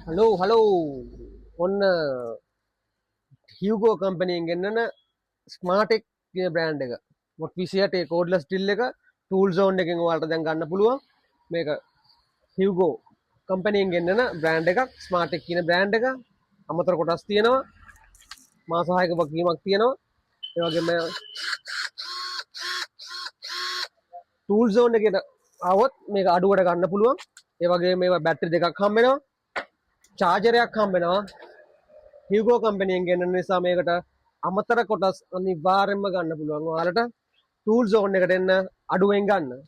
hello ඔන්න හියුගෝ කම්පැනියෙන් ගෙන්නන ස්මාර්ටෙක් කියන brand එක මොට් 28 කෝඩ්ලස් ඩ්‍රිල් එක ටූල් සෝන් එකෙන් ඔයාලට දැන් ගන්න පුළුවන් මේක හියුගෝ කම්පැනියෙන් ගෙන්නන බ්‍රෑන්ඩ් එකක් ස්මාර්ටෙක් කියන බ්‍රෑන්ඩ් එක අමතර කොටස් තියෙනවා මාස 6ක වගකීමක් තියෙනවා ඒ වගේම ටූල් සෝන් එකට આવොත් මේක අඩුවට ගන්න පුළුවන් ඒ වගේම මේවා බැටරි දෙකක් හම්බ වෙනවා චාර්ජරයක් හම්බ වෙනවා හියුගෝ කම්පැනියෙන් ගෙන්නන නිසා මේකට අමතර කොටස් අනිවාර්යෙන්ම ගන්න පුළුවන් ඔයාලට ටූල් සෝන් එකට එන්න අඩුවෙන් ගන්න